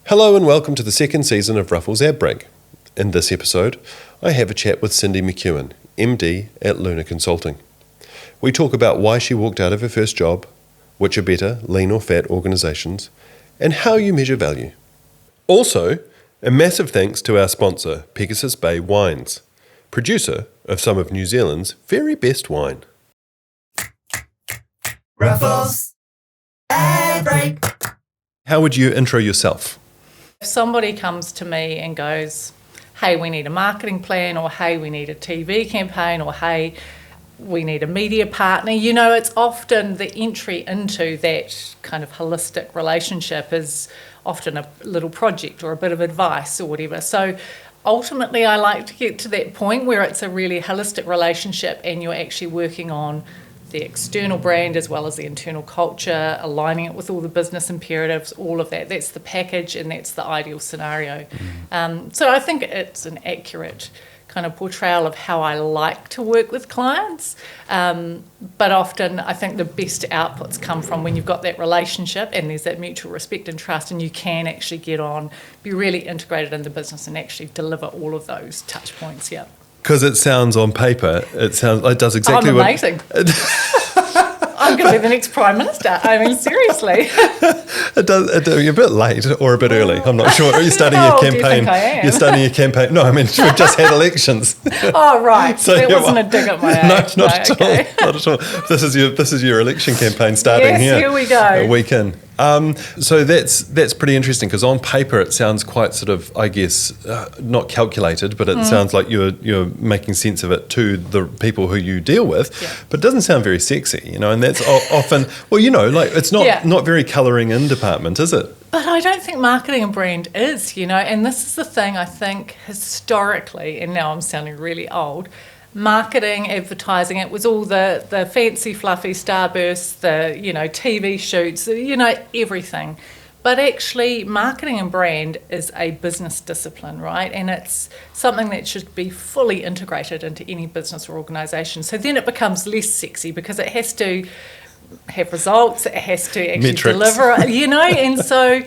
Hello and welcome to the second season of Ruffells Ad Break. In this episode, I have a chat with Cindy McEwan, MD at Lunar Consulting. We talk about why she walked out of her first job, which are better, lean or fat organisations, and how you measure value. Also, a massive thanks to our sponsor, Pegasus Bay Wines, producer of some of New Zealand's very best wine. Ruffells Ad Break. How would you intro yourself? If somebody comes to me and goes, hey, we need a marketing plan, or hey, we need a TV campaign, or hey, we need a media partner, it's often the entry into that kind of holistic relationship is often a little project or a bit of advice or whatever. So ultimately, I like to get to that point where it's a really holistic relationship and you're actually working on the external brand as well as the internal culture, aligning it with all the business imperatives, all of that. That's the package and that's the ideal scenario. So I think it's an accurate kind of portrayal of how I like to work with clients. But often I think the best outputs come from when you've got that relationship and there's that mutual respect and trust and you can actually get on, be really integrated in the business and actually deliver all of those touch points, yeah. Because it sounds on paper, it does exactly I'm what... amazing. I'm going to be the next Prime Minister. I mean, seriously. You're a bit late or a bit early. I'm not sure. Are you starting your campaign? Do you think I am? You're starting your campaign. No, I mean, we've just had elections. Oh, right. So that wasn't a dig at my age. No, not at all. Not at all. This is your election campaign starting yes, here we go. A week in. So that's pretty interesting because on paper it sounds quite sort of, I guess, not calculated, but it sounds like you're making sense of it to the people who you deal with. Yeah. But it doesn't sound very sexy, and that's often, it's not very colouring in department, is it? But I don't think marketing and brand is, and this is the thing I think historically, and now I'm sounding really old, marketing, advertising, it was all the fancy, fluffy starbursts, the, TV shoots, everything. But actually, marketing and brand is a business discipline, right? And it's something that should be fully integrated into any business or organisation. So then it becomes less sexy because it has to have results, it has to actually deliver, and so...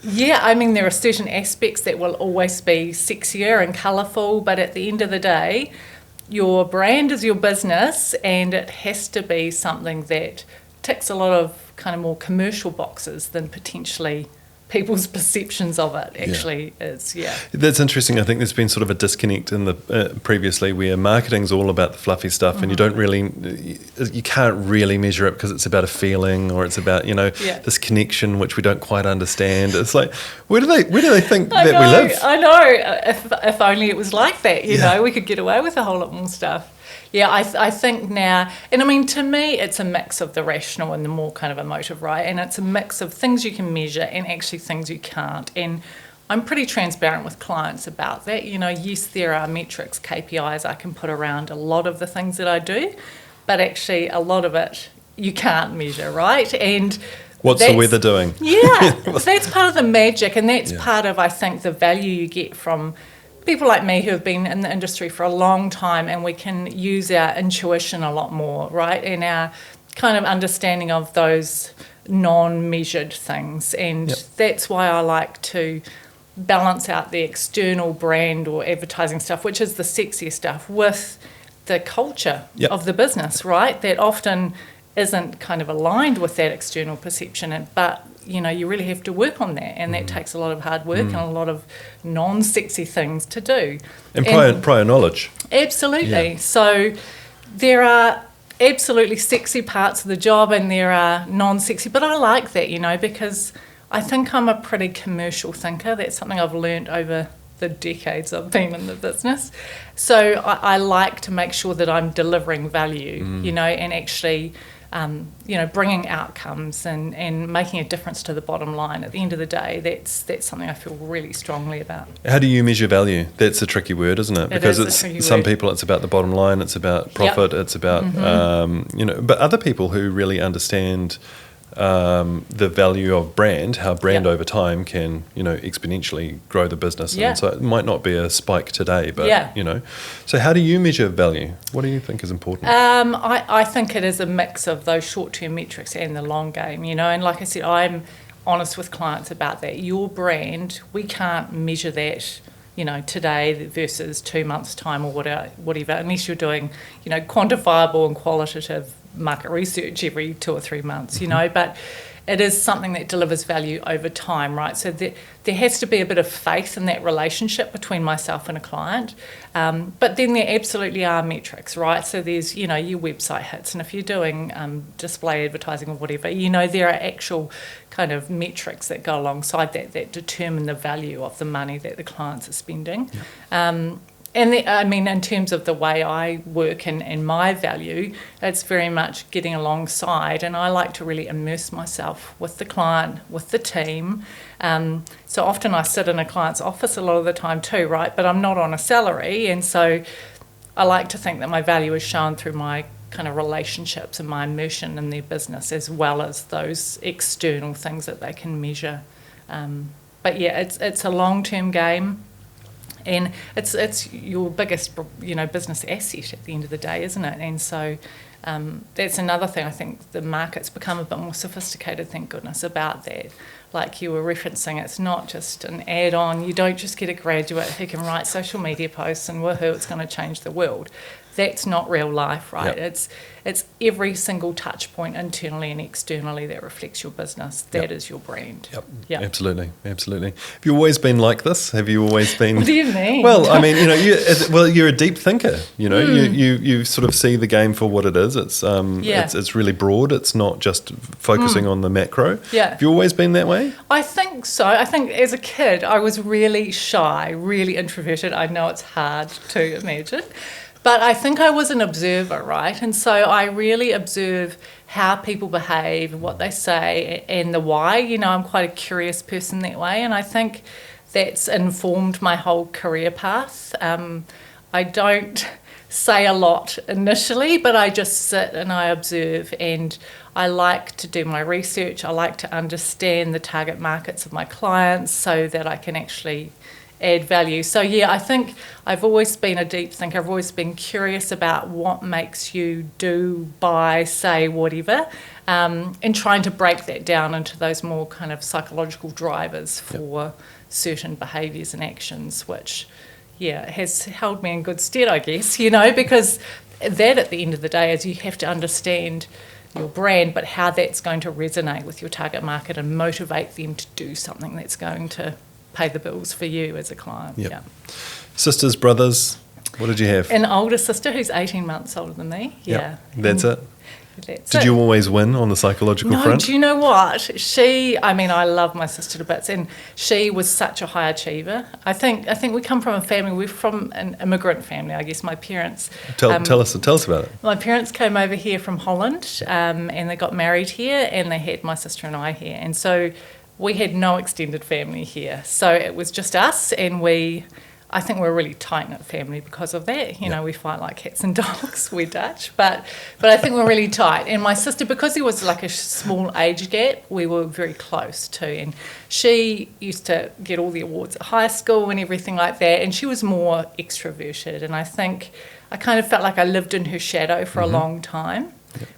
Yeah, I mean, there are certain aspects that will always be sexier and colourful, but at the end of the day, your brand is your business and it has to be something that ticks a lot of kind of more commercial boxes than potentially people's perceptions of it actually is, yeah. That's interesting. I think there's been sort of a disconnect in the previously where marketing's all about the fluffy stuff and you can't really measure it because it's about a feeling or it's about, this connection which we don't quite understand. It's like, where do they think that we live? I know. If only it was like that, we could get away with a whole lot more stuff. Yeah, I think now, and I mean, to me, it's a mix of the rational and the more kind of emotive, right? And it's a mix of things you can measure and actually things you can't. And I'm pretty transparent with clients about that. Yes, there are metrics, KPIs I can put around a lot of the things that I do, but actually a lot of it you can't measure, right? And what's the weather doing? Yeah, that's part of the magic, and that's part of, I think, the value you get from people like me who have been in the industry for a long time, and we can use our intuition a lot more, right? And our kind of understanding of those non-measured things. And that's why I like to balance out the external brand or advertising stuff, which is the sexier stuff, with the culture of the business, right? That often isn't kind of aligned with that external perception, but you really have to work on that, and that takes a lot of hard work and a lot of non-sexy things to do. And prior knowledge. Absolutely. Yeah. So there are absolutely sexy parts of the job and there are non-sexy, but I like that, because I think I'm a pretty commercial thinker. That's something I've learned over the decades I've been in the business. So I like to make sure that I'm delivering value, and actually... bringing outcomes and making a difference to the bottom line. At the end of the day, that's something I feel really strongly about. How do you measure value? That's a tricky word, isn't it? Because some people it's about the bottom line, it's about profit, it's about, but other people who really understand the value of brand, how brand over time can, exponentially grow the business. And so it might not be a spike today, but, So how do you measure value? What do you think is important? I think it is a mix of those short-term metrics and the long game, and like I said, honest with clients about that. Your brand, we can't measure that, today versus 2 months' time or whatever, unless you're doing, quantifiable and qualitative market research every 2 or 3 months, but it is something that delivers value over time, right? So there has to be a bit of faith in that relationship between myself and a client. But then there absolutely are metrics, right? So there's, your website hits. And if you're doing display advertising or whatever, there are actual kind of metrics that go alongside that determine the value of the money that the clients are spending. Yeah. In terms of the way I work and my value, it's very much getting alongside, and I like to really immerse myself with the client, with the team. So often I sit in a client's office a lot of the time too, right? But I'm not on a salary, and so I like to think that my value is shown through my kind of relationships and my immersion in their business, as well as those external things that they can measure. But yeah, it's a long-term game. And it's your biggest, business asset at the end of the day, isn't it? And so that's another thing. I think the market's become a bit more sophisticated, thank goodness, about that. Like you were referencing, it's not just an add-on. You don't just get a graduate who can write social media posts and woohoo, it's going to change the world. That's not real life, right? Yep. It's every single touch point internally and externally that reflects your business. That is your brand. Yep. Absolutely. Have you always been like this? Have you always been? What do you mean? Well, I mean, you're a deep thinker. You sort of see the game for what it is. It's really broad. It's not just focusing on the macro. Yeah. Have you always been that way? I think so. I think as a kid, I was really shy, really introverted. I know it's hard to imagine. But I think I was an observer, right? And so I really observe how people behave, what they say, and the why. I'm quite a curious person that way, and I think that's informed my whole career path. I don't say a lot initially, but I just sit and I observe, and I like to do my research. I like to understand the target markets of my clients so that I can actually add value. So yeah, I think I've always been a deep thinker. I've always been curious about what makes you do, buy, say, whatever, and trying to break that down into those more kind of psychological drivers for certain behaviours and actions, which has held me in good stead, I guess, because that at the end of the day is you have to understand your brand, but how that's going to resonate with your target market and motivate them to do something that's going to pay the bills for you as a client. Yep. Yeah. Sisters, brothers, what did you have? An older sister who's 18 months older than me. Yeah. That's it. Did you always win on the psychological front? No, do you know what? I love my sister to bits, and she was such a high achiever. I think we come from a family, we're from an immigrant family, I guess. My parents... Tell us about it. My parents came over here from Holland, and they got married here, and they had my sister and I here. And so we had no extended family here. So it was just us, and I think we're a really tight-knit family because of that. We fight like cats and dogs. We're Dutch. But I think we're really tight. And my sister, because there was like a small age gap, we were very close too. And she used to get all the awards at high school and everything like that. And she was more extroverted. And I think I kind of felt like I lived in her shadow for a long time.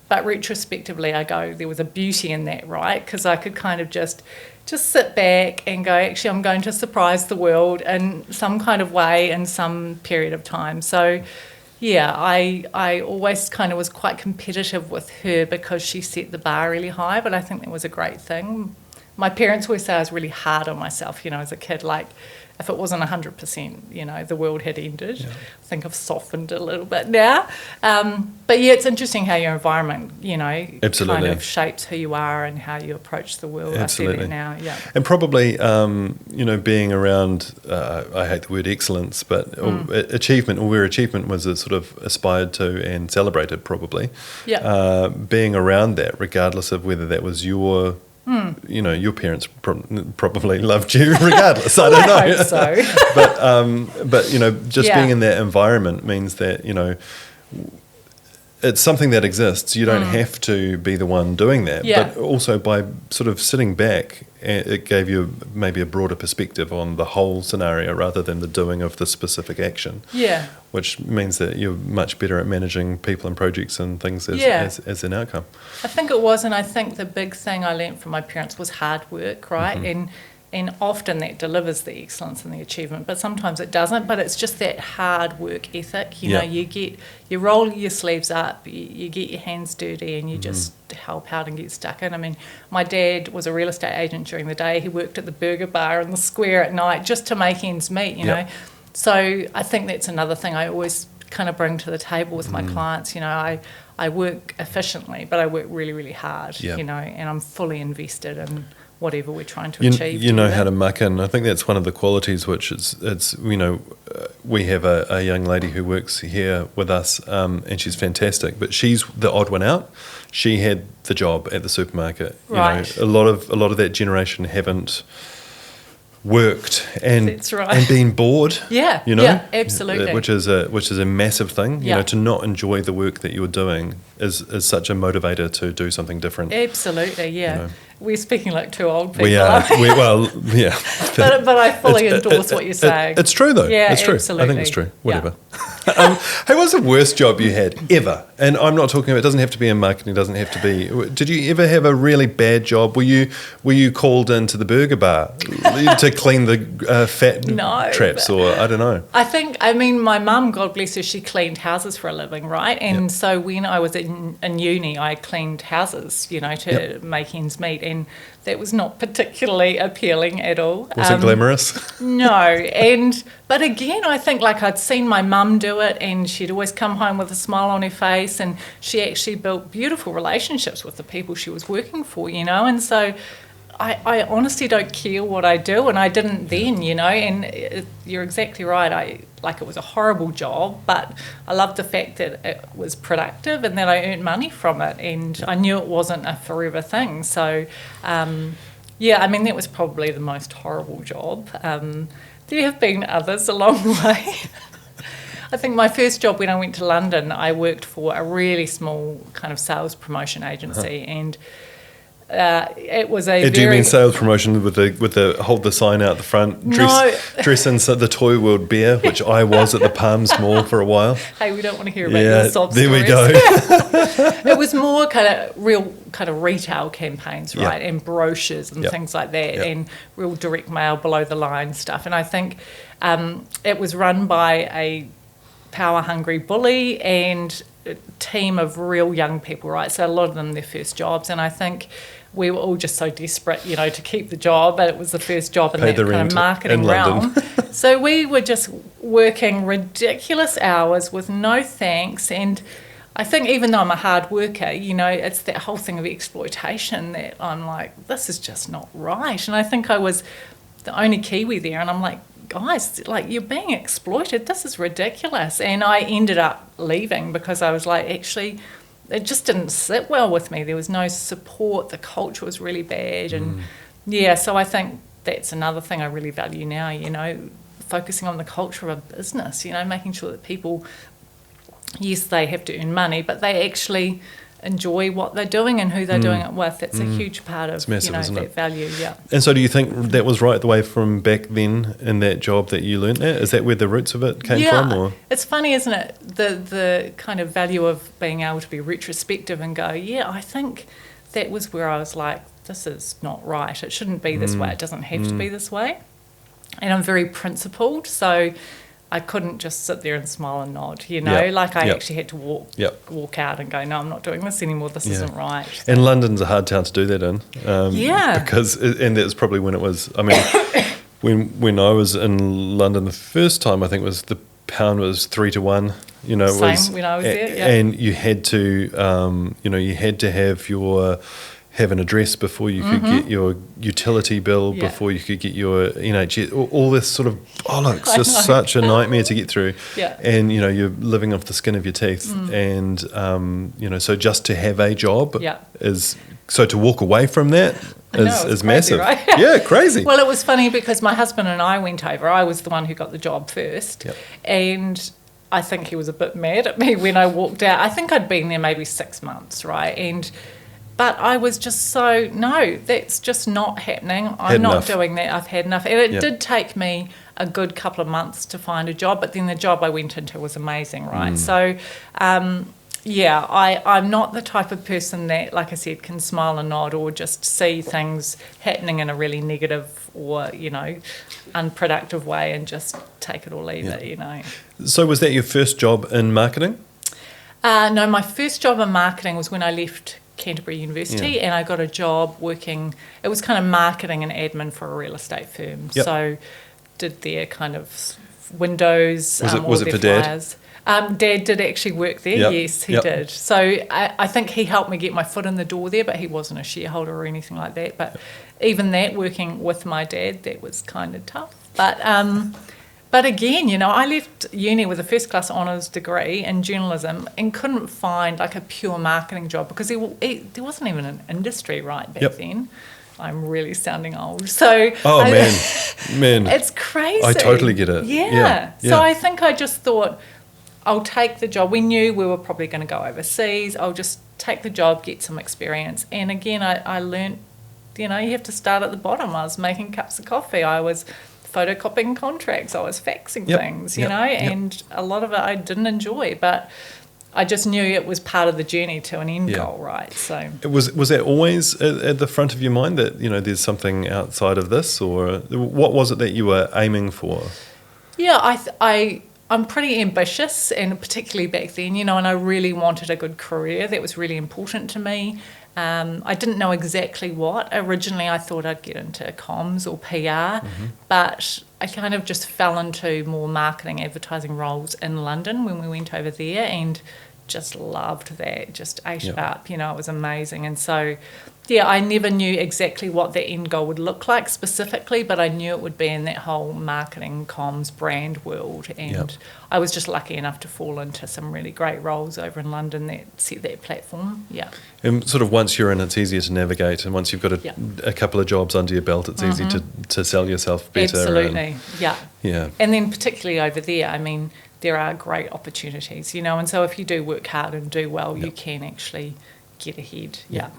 But retrospectively, I go, there was a beauty in that, right? Because I could kind of just sit back and go, actually, I'm going to surprise the world in some kind of way in some period of time. So, yeah, I always kind of was quite competitive with her because she set the bar really high, but I think that was a great thing. My parents always say I was really hard on myself, as a kid, like if it wasn't 100%, the world had ended. Yeah. I think I've softened a little bit now. But yeah, it's interesting how your environment, Absolutely. kind of shapes who you are and how you approach the world. Absolutely. I see that now, yeah. And probably, being around, I hate the word excellence, but achievement, or where achievement was sort of aspired to and celebrated probably. Yeah. Being around that, regardless of whether that was your... your parents probably loved you regardless. I don't know. I hope so. but just being in that environment means that, it's something that exists. You don't have to be the one doing that. Yeah. But also by sort of sitting back, it gave you maybe a broader perspective on the whole scenario rather than the doing of the specific action. Yeah. Which means that you're much better at managing people and projects and things as an outcome. I think it was, and I think the big thing I learnt from my parents was hard work, right? And often that delivers the excellence and the achievement, but sometimes it doesn't. But it's just that hard work ethic. You know, you roll your sleeves up, you get your hands dirty, and you just help out and get stuck in. I mean, my dad was a real estate agent during the day. He worked at the burger bar in the square at night just to make ends meet, you know. So I think that's another thing I always kind of bring to the table with my clients. You know, I work efficiently, but I work really, really hard, you know, and I'm fully invested in whatever we're trying to achieve. You know how to muck in. I think that's one of the qualities which it's you know, we have a young lady who works here with us, and she's fantastic, but she's the odd one out. She had the job at the supermarket. Right. You know, a lot of that generation haven't worked and That's right. and been bored. Yeah, you know, yeah, absolutely. Which is a massive thing. You Yeah. know, to not enjoy the work that you're doing is such a motivator to do something different. Absolutely, yeah. You know. We're speaking like two old people. We are. aren't we? Yeah. but I fully endorse what you're saying. It's true, though. Yeah, it's true. absolutely. I think it's true. Yeah. Whatever. Hey, what's the worst job you had ever? And I'm not talking about. It doesn't have to be in marketing. It doesn't have to be. Did you ever have a really bad job? Were you called into the burger bar to clean the fat traps, or I don't know? I mean, my mum, God bless her, she cleaned houses for a living, right? And so when I was in uni, I cleaned houses, you know, to make ends meet, and that was not particularly appealing at all. Was it glamorous? No, but again, I think like I'd seen my mum do it, and she'd always come home with a smile on her face, and she actually built beautiful relationships with the people she was working for, you know, and so I honestly don't care what I do, and I didn't then, you know, and you're exactly right. It was a horrible job, but I loved the fact that it was productive and that I earned money from it, and I knew it wasn't a forever thing. So, I mean, that was probably the most horrible job. There have been others along the way. I think my first job when I went to London, I worked for a really small kind of sales promotion agency, and it was a. Do you mean sales promotion with the hold the sign out the front, dress in the Toy World bear, which I was at the Palms Mall for a while. Hey, we don't want to hear about your sob there stories. We go. It was more real retail campaigns, right, and brochures and things like that, and real direct mail, below the line stuff. And I think it was run by a power hungry bully and a team of real young people, right? So a lot of them their first jobs, and I think we were all just so desperate, you know, to keep the job, but it was the first job in that kind of marketing realm. So we were just working ridiculous hours with no thanks, and I think even though I'm a hard worker, you know, it's that whole thing of exploitation that I'm like, this is just not right. And I think I was the only Kiwi there, and I'm like, guys, like, you're being exploited. This is ridiculous. And I ended up leaving because I was like, actually, it just didn't sit well with me. There was no support. The culture was really bad. And so I think that's another thing I really value now, you know, focusing on the culture of a business, you know, making sure that people, yes, they have to earn money, but they actually enjoy what they're doing and who they're doing it with. That's a huge part of massive, you know, that value. Yeah. And so do you think that was right the way from back then in that job that you learnt that? Is that where the roots of it came from? Or? It's funny, isn't it? The kind of value of being able to be retrospective and go, yeah, I think that was where I was like, this is not right. It shouldn't be this way. It doesn't have to be this way. And I'm very principled, so I couldn't just sit there and smile and nod, you know, I actually had to walk out and go, no, I'm not doing this anymore, this isn't right. So. And London's a hard town to do that in. Because, and that was probably when it was, I mean, when I was in London the first time, I think was the pound was 3-1, you know. Same it was, when I was there, And you had to, you had to have an address before you could get your utility bill, before you could get your NHS, all this sort of bollocks, just such a nightmare to get through. And, you know, you're living off the skin of your teeth. And, you know, so just to have a job is, so to walk away from that is crazy, massive. right? Yeah, crazy. Well, it was funny because my husband and I went over. I was the one who got the job first. And I think he was a bit mad at me when I walked out. I think I'd been there maybe 6 months, right? But I was just so, no, that's just not happening. I'm not doing that. I've had enough. And it did take me a good couple of months to find a job, but then the job I went into was amazing, right? So, I'm not the type of person that, like I said, can smile and nod or just see things happening in a really negative or, unproductive way and just take it or leave it, So was that your first job in marketing? No, my first job in marketing was when I left Canterbury University and I got a job working, it was kind of marketing and admin for a real estate firm. Yep. So did their kind of windows. Was it for Dad? Dad did actually work there, yes, he did. So I think he helped me get my foot in the door there, but he wasn't a shareholder or anything like that. But even that, working with my dad, that was kind of tough. But again, I left uni with a first-class honours degree in journalism and couldn't find like a pure marketing job because there wasn't even an industry right back then. I'm really sounding old. So man, it's crazy. I totally get it. Yeah. So I think I just thought, I'll take the job. We knew we were probably going to go overseas. I'll just take the job, get some experience. And again, I learned, you have to start at the bottom. I was making cups of coffee. I was photocopying contracts. I was faxing things, and a lot of it I didn't enjoy, but I just knew it was part of the journey to an end goal, right? So was that always at the front of your mind that there's something outside of this, or what was it that you were aiming for? Yeah, I'm pretty ambitious, and particularly back then, and I really wanted a good career. That was really important to me. I didn't know exactly what. Originally, I thought I'd get into comms or PR, but I kind of just fell into more marketing, advertising roles in London when we went over there and just loved that, just ate it up. It was amazing. And so, I never knew exactly what the end goal would look like specifically, but I knew it would be in that whole marketing, comms, brand world. And I was just lucky enough to fall into some really great roles over in London that set that platform. Yeah. And sort of once you're in, it's easier to navigate. And once you've got a couple of jobs under your belt, it's easy to sell yourself better. Absolutely. Yeah. And then particularly over there, I mean, there are great opportunities, and so if you do work hard and do well, you can actually get ahead. Yeah,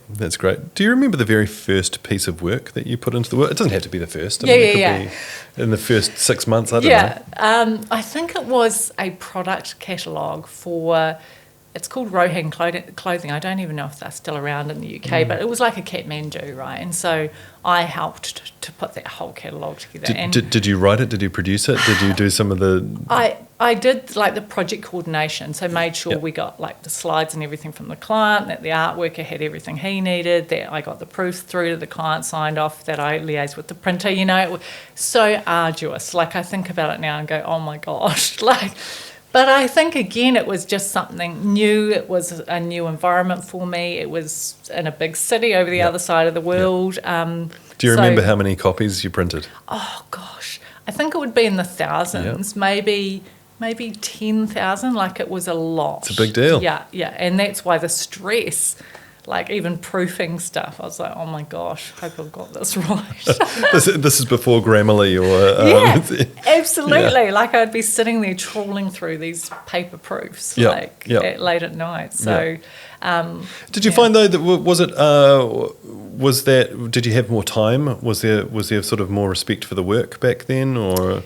that's great. Do you remember the very first piece of work that you put into the work? It doesn't have to be the first. It could be in the first 6 months, I don't know. I think it was a product catalogue for, it's called Rohan Clothing. I don't even know if they're still around in the UK, but it was like a Kathmandu, right? And so I helped to put that whole catalogue together. Did you write it? Did you produce it? Did you do some of the... I did like the project coordination, so made sure we got like the slides and everything from the client, that the art worker had everything he needed, that I got the proofs through to the client signed off, that I liaised with the printer. It was so arduous. Like I think about it now and go, oh my gosh, But I think, again, it was just something new. It was a new environment for me. It was in a big city over the other side of the world. Do you remember how many copies you printed? Oh, gosh. I think it would be in the thousands, maybe 10,000. Like, it was a lot. It's a big deal. Yeah. And that's why the stress... Like even proofing stuff, I was like, oh my gosh, hope I've got this right. This is before Grammarly or... absolutely. Yeah. Like I'd be sitting there trawling through these paper proofs late at night. So, did you find though that did you have more time? Was there sort of more respect for the work back then, or?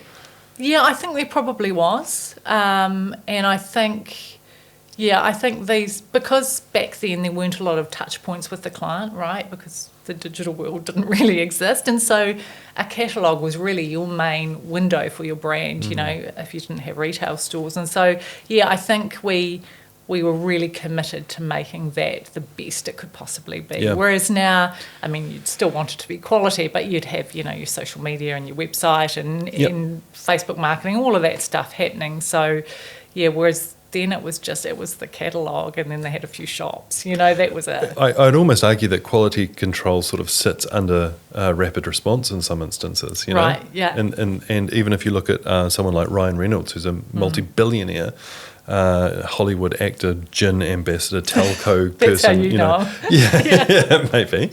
Yeah, I think there probably was, and I think. Yeah, I think because back then there weren't a lot of touch points with the client, right? Because the digital world didn't really exist. And so a catalogue was really your main window for your brand, if you didn't have retail stores. And so, I think we were really committed to making that the best it could possibly be. Yeah. Whereas now, I mean, you'd still want it to be quality, but you'd have, your social media and your website and Facebook marketing, all of that stuff happening. So, whereas... Then it was the catalogue, and then they had a few shops. That was it. I'd almost argue that quality control sort of sits under rapid response in some instances. Right. Yeah. And even if you look at someone like Ryan Reynolds, who's a multi-billionaire, Hollywood actor, gin ambassador, telco That's person. how you know him. Yeah, maybe.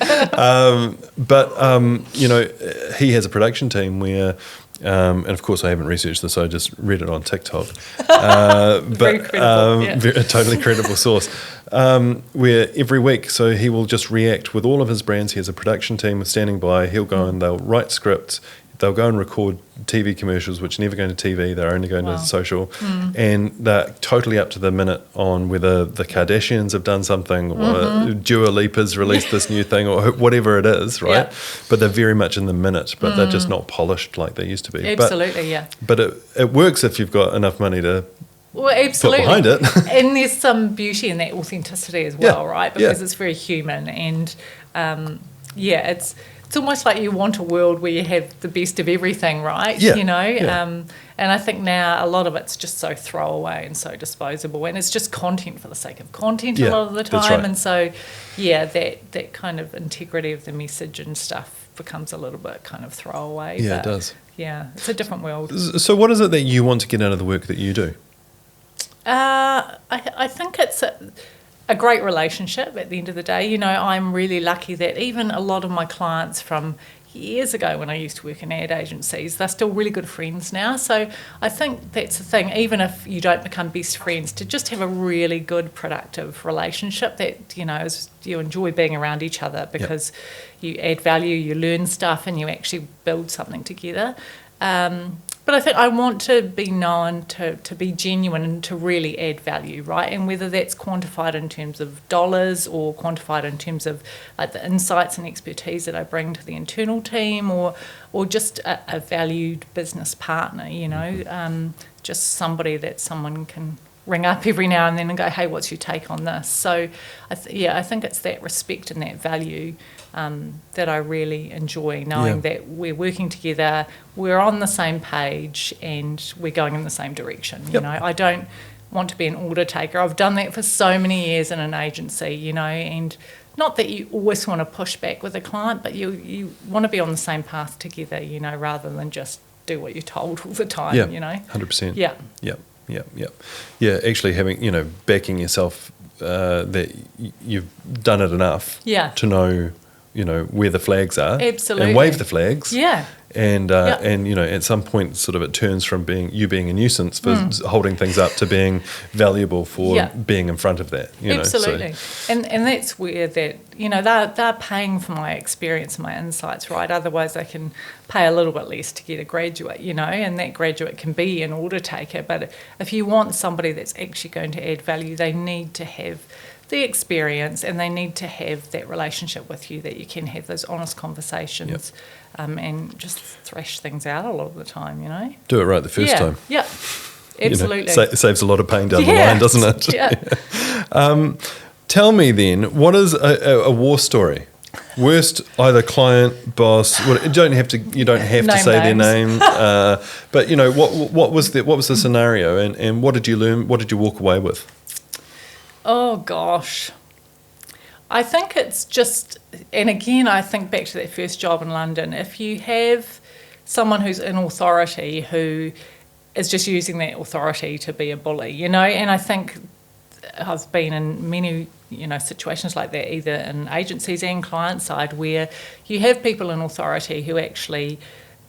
He has a production team where. And of course, I haven't researched this, so I just read it on TikTok. Very credible, a totally credible source. Where every week, so he will just react with all of his brands. He has a production team standing by. He'll go and they'll write scripts. They'll go and record TV commercials, which never go to TV. They're only going to social. And they're totally up to the minute on whether the Kardashians have done something or Dua Lipa's released this new thing or whatever it is, right? Yeah. But they're very much in the minute, but they're just not polished like they used to be. Absolutely, But it works if you've got enough money to absolutely. put behind it. And there's some beauty in that authenticity as well, right? Because it's very human and, it's almost like you want a world where you have the best of everything, right? Yeah, And I think now a lot of it's just so throwaway and so disposable, and it's just content for the sake of content a lot of the time. That's right. And so, that kind of integrity of the message and stuff becomes a little bit kind of throwaway. Yeah, it does. Yeah, it's a different world. So what is it that you want to get out of the work that you do? I think it's a great relationship at the end of the day. I'm really lucky that even a lot of my clients from years ago when I used to work in ad agencies, they're still really good friends now. So I think that's the thing, even if you don't become best friends, to just have a really good, productive relationship that, you enjoy being around each other because you add value, you learn stuff, and you actually build something together. But I think I want to be known to be genuine and to really add value, right? And whether that's quantified in terms of dollars or quantified in terms of like the insights and expertise that I bring to the internal team or just a valued business partner, just somebody that someone can ring up every now and then and go, hey, what's your take on this? So, I think it's that respect and that value that I really enjoy, knowing that we're working together, we're on the same page, and we're going in the same direction. I don't want to be an order taker. I've done that for so many years in an agency, and not that you always want to push back with a client, but you want to be on the same path together, rather than just do what you're told all the time, 100%. Yeah. Yeah, actually having, backing yourself that you've done it enough to know, where the flags are. Absolutely. And wave the flags. Yeah. And at some point sort of it turns from being a nuisance for holding things up to being valuable for being in front of that. Absolutely. And that's where that, they're paying for my experience and my insights, right? Otherwise they can pay a little bit less to get a graduate, and that graduate can be an order taker. But if you want somebody that's actually going to add value, they need to have the experience and they need to have that relationship with you that you can have those honest conversations and just thrash things out a lot of the time, Do it right the first time. Yeah, absolutely. It saves a lot of pain down the line, doesn't it? Yeah. Tell me then, what is a war story? Worst, either client, boss. You don't have to say their name. But what was the scenario, and what did you learn? What did you walk away with? Oh gosh, I think it's just, and again, I think back to that first job in London. If you have someone who's in authority who is just using that authority to be a bully, and I think I've been in many, situations like that, either in agencies and client side, where you have people in authority who actually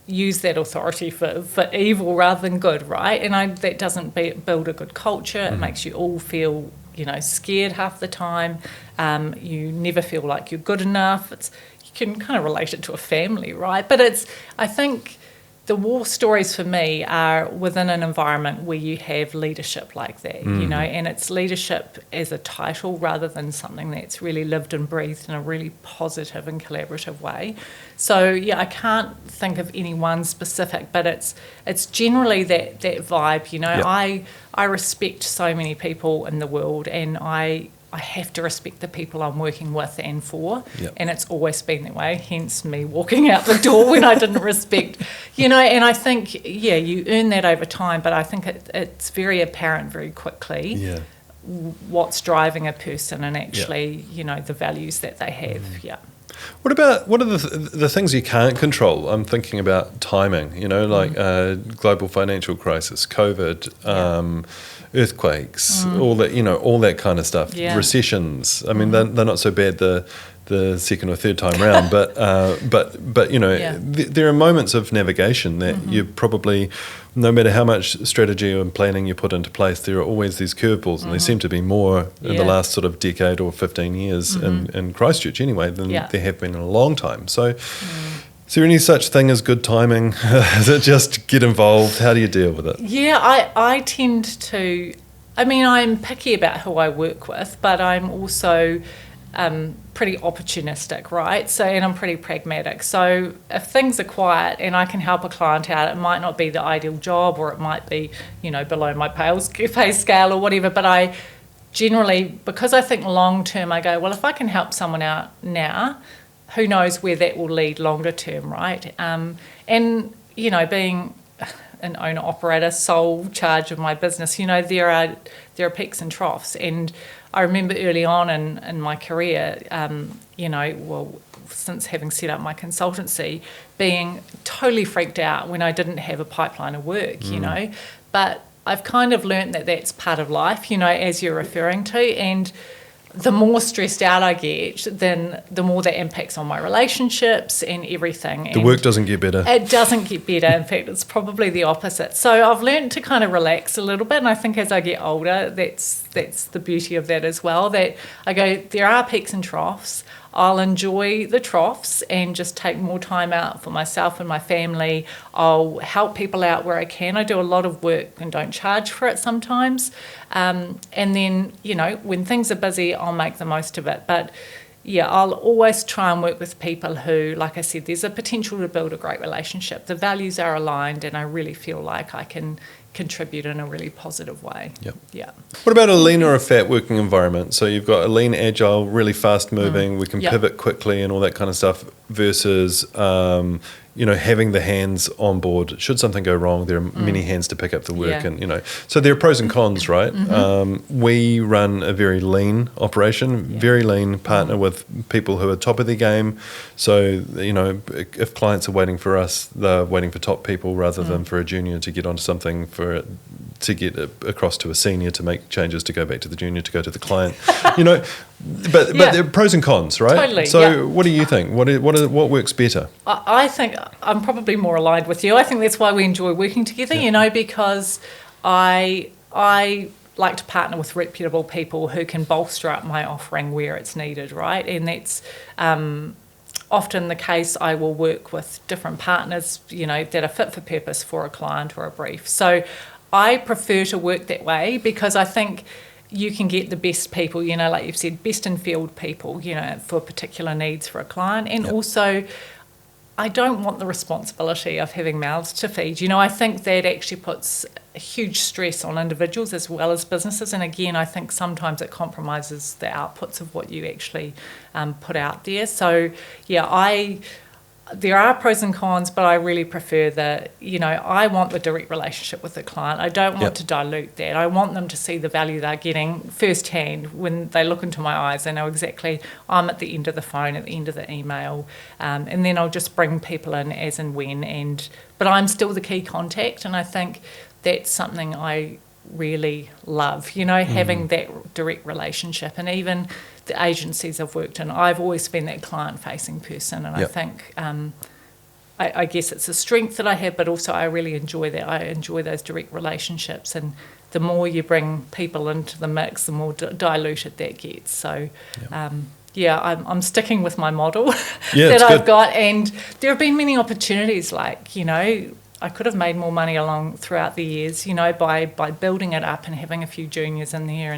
use that authority for evil rather than good, right? And that doesn't build a good culture. It makes you all feel, scared half the time. You never feel like you're good enough. You can kind of relate it to a family, right? But I think the war stories for me are within an environment where you have leadership like that, and it's leadership as a title rather than something that's really lived and breathed in a really positive and collaborative way. So, I can't think of any one specific, but it's generally that vibe, I respect so many people in the world, and I have to respect the people I'm working with and for, and it's always been that way, hence me walking out the door when I didn't respect, and I think, you earn that over time, but I think it's very apparent very quickly what's driving a person and actually, the values that they have, What are the things you can't control? I'm thinking about timing, like global financial crisis, COVID, earthquakes, all that kind of stuff. Yeah. Recessions. I mean, they're not so bad the second or third time round, but there are moments of navigation that you probably, no matter how much strategy and planning you put into place, there are always these curveballs, and there seem to be more in the last sort of decade or 15 years in Christchurch anyway than there have been in a long time. So is there any such thing as good timing? Is it just get involved? How do you deal with it? Yeah, I tend to, I'm picky about who I work with, but I'm also pretty opportunistic, right? So, and I'm pretty pragmatic. So if things are quiet and I can help a client out, it might not be the ideal job, or it might be, below my pay scale or whatever, but I generally, because I think long term, I go, well, if I can help someone out now, who knows where that will lead longer term, right? And, being an owner operator, sole charge of my business, there are peaks and troughs. And I remember early on in my career, since having set up my consultancy, being totally freaked out when I didn't have a pipeline of work, But I've kind of learnt that that's part of life, as you're referring to. And the more stressed out I get, then the more that impacts on my relationships and everything. The work doesn't get better. It doesn't get better. In fact, it's probably the opposite. So I've learned to kind of relax a little bit, and I think as I get older, that's the beauty of that as well, that I go, there are peaks and troughs. I'll enjoy the troughs and just take more time out for myself and my family. I'll help people out where I can. I do a lot of work and don't charge for it sometimes. And then, when things are busy, I'll make the most of it. But yeah, I'll always try and work with people who, like I said, there's a potential to build a great relationship. The values are aligned, and I really feel like I can contribute in a really positive way. Yep. Yeah. What about a lean or a fat working environment? So you've got a lean, agile, really fast moving, we can pivot quickly and all that kind of stuff, versus having the hands on board. Should something go wrong, there are many hands to pick up the work, and so there are pros and cons, right? We run a very lean operation, very lean, partner with people who are top of their game. So if clients are waiting for us, they're waiting for top people rather than for a junior to get onto something, to get across to a senior, to make changes, to go back to the junior, to go to the client. But there are pros and cons, right? Totally. So what do you think? What works better? I think I'm probably more aligned with you. I think that's why we enjoy working together, because I like to partner with reputable people who can bolster up my offering where it's needed, right? And that's often the case. I will work with different partners, that are fit for purpose for a client or a brief. So I prefer to work that way, because I think you can get the best people, like you've said, best in field people, for particular needs for a client. And also, I don't want the responsibility of having mouths to feed. I think that actually puts a huge stress on individuals as well as businesses. And again, I think sometimes it compromises the outputs of what you actually put out there. So, there are pros and cons, but I really prefer I want the direct relationship with the client. I don't want to dilute that. I want them to see the value they're getting firsthand. When they look into my eyes, they know exactly I'm at the end of the phone, at the end of the email, and then I'll just bring people in as and when. But I'm still the key contact, and I think that's something I really love, having that direct relationship. And even the agencies I've worked in, I've always been that client-facing person, and I think I guess it's a strength that I have, but also I really enjoy that. I enjoy those direct relationships, and the more you bring people into the mix, the more diluted that gets. So I'm sticking with my model that I've got, and there have been many opportunities, I could have made more money throughout the years, by building it up and having a few juniors in there.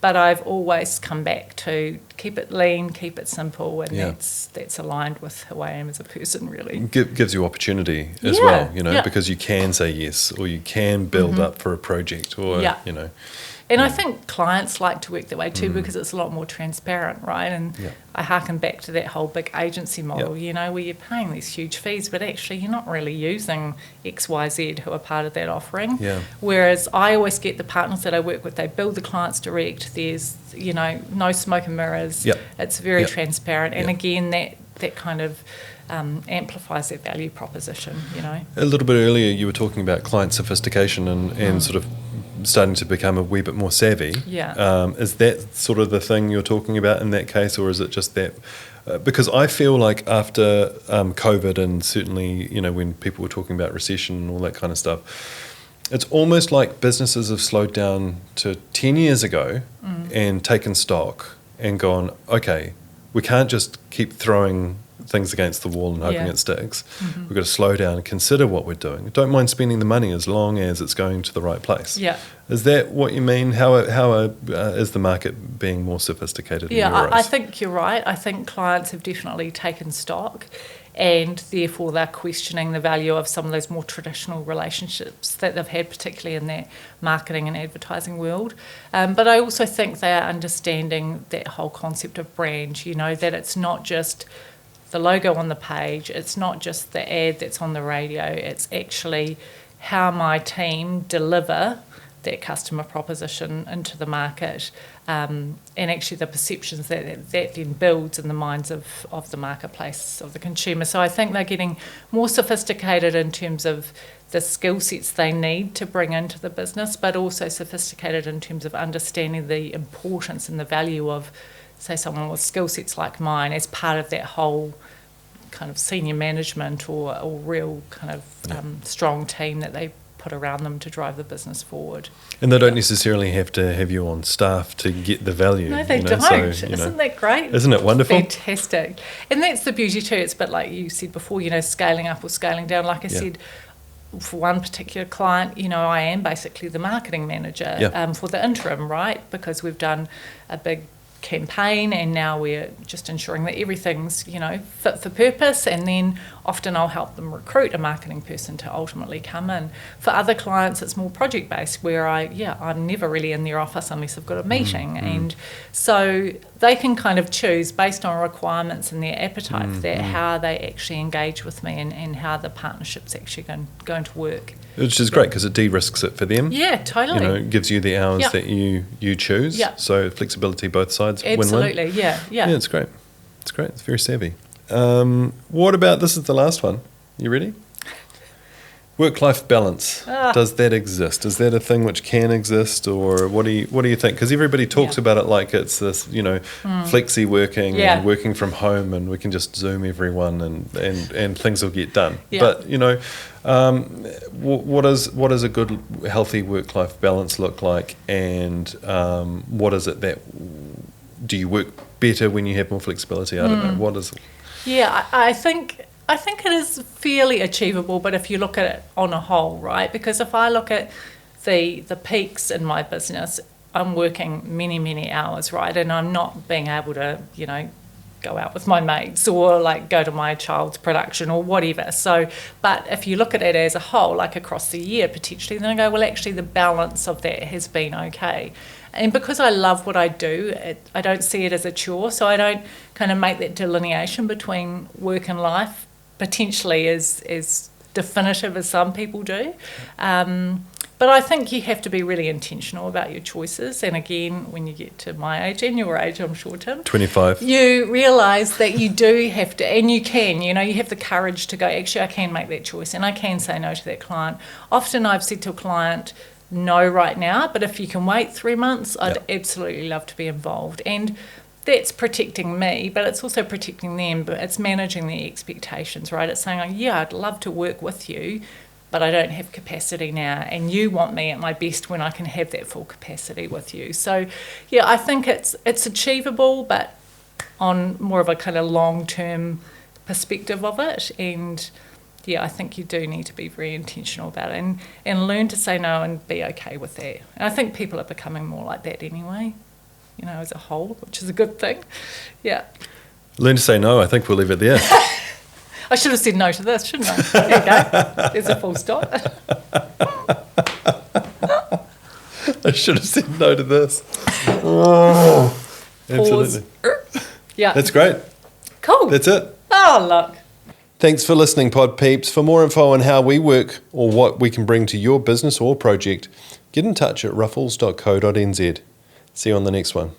But I've always come back to keep it lean, keep it simple, and that's aligned with who I am as a person, really. Gives you opportunity as well, because you can say yes, or you can build up for a project, or, And I think clients like to work that way too, because it's a lot more transparent, right? And I harken back to that whole big agency model, where you're paying these huge fees, but actually you're not really using X, Y, Z who are part of that offering. Whereas I always get the partners that I work with, they build the clients direct. There's, no smoke and mirrors. It's very transparent. And again, that kind of amplifies their value proposition, you know. A little bit earlier you were talking about client sophistication and sort of starting to become a wee bit more savvy. Yeah. Is that sort of the thing you're talking about in that case, or is it just that? Because I feel like after COVID, and certainly, you know, when people were talking about recession and all that kind of stuff, it's almost like businesses have slowed down to 10 years ago and taken stock and gone, okay, we can't just keep throwing things against the wall and hoping it sticks. We've got to slow down and consider what we're doing. Don't mind spending the money as long as it's going to the right place. Yeah. Is that what you mean? How is the market being more sophisticated? Yeah, I think you're right. I think clients have definitely taken stock, and therefore they're questioning the value of some of those more traditional relationships that they've had, particularly in that marketing and advertising world. But I also think they are understanding that whole concept of brand, you know, that it's not just the logo on the page, it's not just the ad that's on the radio, it's actually how my team deliver that customer proposition into the market, and actually the perceptions that then builds in the minds of the marketplace, of the consumer. So I think they're getting more sophisticated in terms of the skill sets they need to bring into the business, but also sophisticated in terms of understanding the importance and the value of, say, someone with skill sets like mine as part of that whole kind of senior management or real kind of strong team that they put around them to drive the business forward. And they don't necessarily have to have you on staff to get the value. No, they don't. So, Isn't that great? Isn't it wonderful? Fantastic. And that's the beauty too. It's a bit like you said before, you know, scaling up or scaling down. Like I said, for one particular client, you know, I am basically the marketing manager for the interim, right? Because we've done a big campaign and now we're just ensuring that everything's, you know, fit for purpose, and then often I'll help them recruit a marketing person to ultimately come in. For other clients it's more project based, where I'm never really in their office unless I've got a meeting, and so they can kind of choose based on requirements and their appetite for that how they actually engage with me and how the partnership's actually going to work. Which is great because it de-risks it for them. Yeah, totally. You know, it gives you the hours that you choose. Yeah. So flexibility both sides. Absolutely, win-win. yeah. Yeah, it's great. It's great. It's very savvy. What about, this is the last one. You ready? Work-life balance. Does that exist? Is that a thing which can exist, or what do you think? Because everybody talks about it like it's this, you know, flexi working and working from home, and we can just Zoom everyone and things will get done. Yeah. But you know, what does a good healthy work-life balance look like, and what is it that do you work better when you have more flexibility? I don't know. What is? Yeah, I think it is fairly achievable, but if you look at it on a whole, right? Because if I look at the peaks in my business, I'm working many, many hours, right? And I'm not being able to, you know, go out with my mates or like go to my child's production or whatever. So, but if you look at it as a whole, like across the year potentially, then I go, well, actually the balance of that has been okay. And because I love what I do, I don't see it as a chore, so I don't kind of make that delineation between work and life potentially as definitive as some people do. But I think you have to be really intentional about your choices. And again, when you get to my age and your age, I'm sure, Tim. 25. You realise that you do have to, and you can, you know, you have the courage to go, actually, I can make that choice and I can say no to that client. Often I've said to a client, no right now, but if you can wait 3 months, I'd absolutely love to be involved. And that's protecting me, but it's also protecting them, but it's managing the expectations, right? It's saying, oh, yeah, I'd love to work with you, but I don't have capacity now, and you want me at my best when I can have that full capacity with you. So, yeah, I think it's achievable, but on more of a kind of long-term perspective of it, and yeah, I think you do need to be very intentional about it and learn to say no and be okay with that. And I think people are becoming more like that anyway, you know, as a whole, which is a good thing. Yeah. Learn to say no. I think we'll leave it there. I should have said no to this, shouldn't I? There you go. There's a full stop. I should have said no to this. Oh, absolutely. Yeah. That's great. Cool. That's it. Oh, look. Thanks for listening, Pod Peeps. For more info on how we work or what we can bring to your business or project, get in touch at ruffles.co.nz. See you on the next one.